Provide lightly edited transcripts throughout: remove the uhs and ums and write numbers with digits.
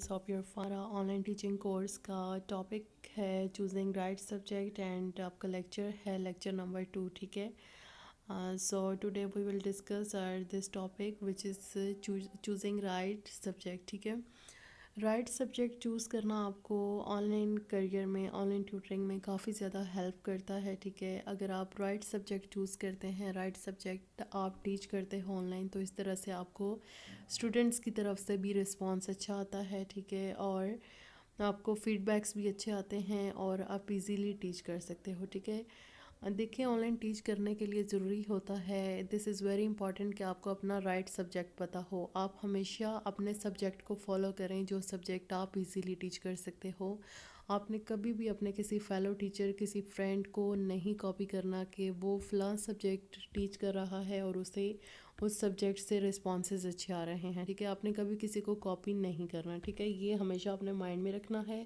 Students of your फारा online teaching course का topic है चूजिंग राइट सब्जेक्ट एंड आपका लेक्चर है लेक्चर नंबर 2। ठीक है, so today we will discuss this topic which is choosing right subject. ठीक है, राइट सब्जेक्ट चूज़ करना आपको ऑनलाइन करियर में ऑनलाइन ट्यूटरिंग में काफ़ी ज़्यादा हेल्प करता है। ठीक है, अगर आप राइट सब्जेक्ट चूज़ करते हैं, राइट सब्जेक्ट आप टीच करते हो ऑनलाइन, तो इस तरह से आपको स्टूडेंट्स की तरफ से भी रिस्पॉन्स अच्छा आता है। ठीक है, और आपको फीडबैक्स भी अच्छे आते हैं और आप इजीली टीच कर सकते हो। ठीक है, देखिए ऑनलाइन टीच करने के लिए ज़रूरी होता है, दिस इज़ वेरी इंपॉर्टेंट कि आपको अपना राइट सब्जेक्ट पता हो। आप हमेशा अपने सब्जेक्ट को फॉलो करें जो सब्जेक्ट आप इजीली टीच कर सकते हो। आपने कभी भी अपने किसी फेलो टीचर किसी फ्रेंड को नहीं कॉपी करना कि वो फ़लाँ सब्जेक्ट टीच कर रहा है और उसे उस सब्जेक्ट से रिस्पॉन्सेज अच्छे आ रहे हैं। ठीक है, आपने कभी किसी को कॉपी नहीं करना। ठीक है, ये हमेशा अपने माइंड में रखना है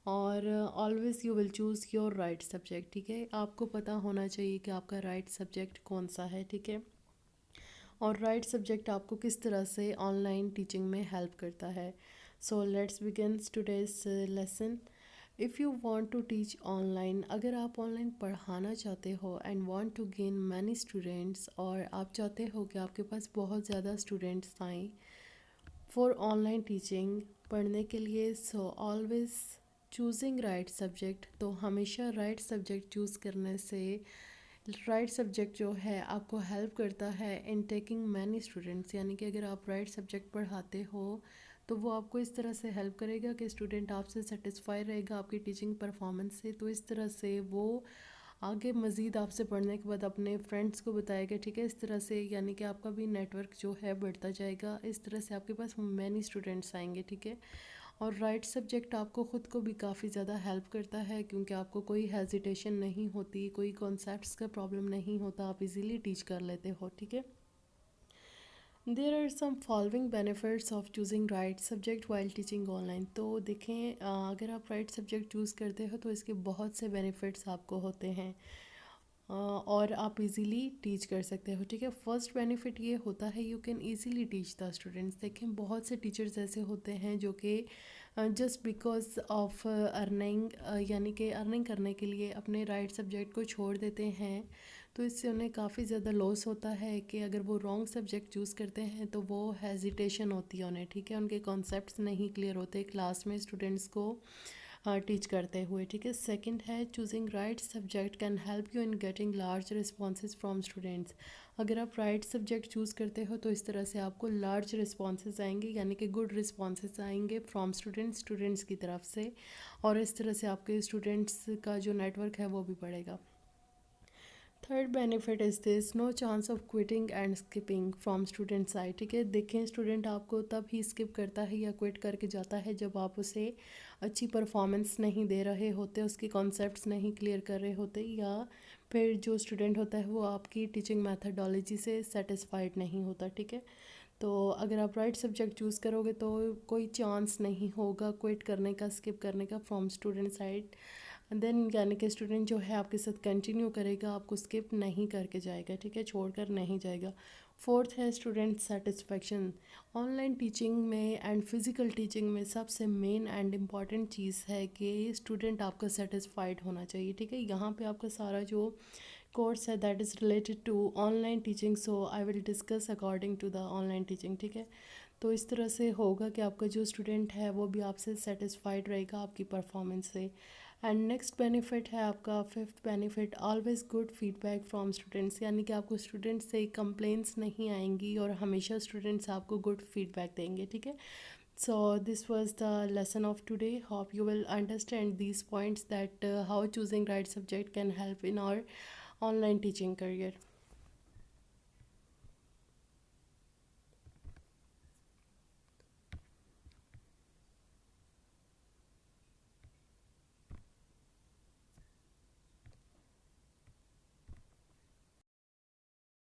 और always you will choose your right subject. ठीक है, आपको पता होना चाहिए कि आपका राइट सब्जेक्ट कौन सा है। ठीक है, और राइट सब्जेक्ट आपको किस तरह से ऑनलाइन टीचिंग में हेल्प करता है। So let's begin today's lesson. If you want to teach online, अगर आप ऑनलाइन पढ़ाना चाहते हो and want to gain many students, और आप चाहते हो कि आपके पास बहुत ज़्यादा स्टूडेंट्स आएँ फॉर ऑनलाइन टीचिंग पढ़ने के लिए, so always choosing right subject. तो हमेशा राइट सब्जेक्ट चूज़ करने से राइट सब्जेक्ट जो है आपको हेल्प करता है इन टेकिंग मैनी स्टूडेंट्स, यानी कि अगर आप राइट सब्जेक्ट पढ़ाते हो तो वो आपको इस तरह से हेल्प करेगा कि स्टूडेंट आपसे सेटिस्फाई रहेगा आपकी टीचिंग परफॉर्मेंस से। तो इस तरह से वो आगे मज़ीद आपसे पढ़ने के बाद अपने फ्रेंड्स को बताएगा। ठीक है, इस तरह से यानी कि आपका भी नेटवर्क जो है बढ़ता जाएगा, इस तरह से आपके पास मैनी स्टूडेंट्स आएंगे। ठीक है, और राइट सब्जेक्ट आपको ख़ुद को भी काफ़ी ज़्यादा हेल्प करता है क्योंकि आपको कोई हेजिटेशन नहीं होती, कोई कॉन्सेप्ट्स का प्रॉब्लम नहीं होता, आप इजीली टीच कर लेते हो। ठीक है, there are some following benefits of choosing right subject while teaching online. तो देखें, अगर आप राइट सब्जेक्ट चूज़ करते हो तो इसके बहुत से बेनिफिट्स आपको होते हैं और आप इजीली टीच कर सकते हो। ठीक है, फर्स्ट बेनिफिट ये होता है you can easily teach the students. देखें, बहुत से टीचर्स ऐसे होते हैं जो कि जस्ट बिकॉज ऑफ अर्निंग, यानी कि अर्निंग करने के लिए अपने राइट सब्जेक्ट को छोड़ देते हैं, तो इससे उन्हें काफ़ी ज़्यादा लॉस होता है कि अगर वो रॉन्ग सब्जेक्ट चूज़ करते हैं तो वो हेजिटेशन होती है उन्हें। ठीक है, उनके कॉन्सेप्ट्स नहीं क्लियर होते क्लास में स्टूडेंट्स को टीच करते हुए। ठीक है, सेकंड है choosing right subject can help you in getting large responses from students. अगर आप राइट सब्जेक्ट चूज़ करते हो तो इस तरह से आपको लार्ज रिस्पॉन्सेज आएंगे, यानी कि गुड रिस्पॉन्सेज आएंगे फ्रॉम स्टूडेंट्स की तरफ से, और इस तरह से आपके स्टूडेंट्स का जो नेटवर्क है वो भी बढ़ेगा। Third benefit is this, no chance of quitting and skipping from student side. ठीक है, देखें स्टूडेंट आपको तब ही स्किप करता है या क्विट करके जाता है जब आप उसे अच्छी परफॉर्मेंस नहीं दे रहे होते, उसके कॉन्सेप्ट्स नहीं क्लियर कर रहे होते, या फिर जो स्टूडेंट होता है वो आपकी टीचिंग मैथडोलॉजी से सेटिस्फाइड नहीं होता। ठीक है, तो अगर आप राइट सब्जेक्ट चूज़ करोगे तो कोई चांस नहीं होगा क्विट करने का, स्किप करने का फ्रॉम स्टूडेंट साइड। देन यानी कि स्टूडेंट जो है आपके साथ कंटिन्यू करेगा, आपको स्किप नहीं करके जाएगा। ठीक है, छोड़कर नहीं जाएगा। फोर्थ है स्टूडेंट सेटिस्फेक्शन। ऑनलाइन टीचिंग में एंड फिज़िकल टीचिंग में सबसे मेन एंड इम्पॉर्टेंट चीज़ है कि स्टूडेंट आपका सेटिस्फाइड होना चाहिए। ठीक है, यहाँ पे आपका सारा जो कोर्स है that is related to online teaching, so I will discuss according to the online teaching. ठीक है, तो इस तरह से होगा कि आपका जो स्टूडेंट है वो भी आपसे सेटिस्फाइड रहेगा आपकी परफॉर्मेंस से। एंड नेक्स्ट बेनिफिट है आपका fifth benefit, always good feedback from students, यानी कि आपको स्टूडेंट्स से कंप्लेंट्स नहीं आएंगी और हमेशा स्टूडेंट्स आपको गुड फीडबैक देंगे। ठीक है, so this was the lesson of today. Hope you will understand these points that how choosing right subject can help in our online teaching career.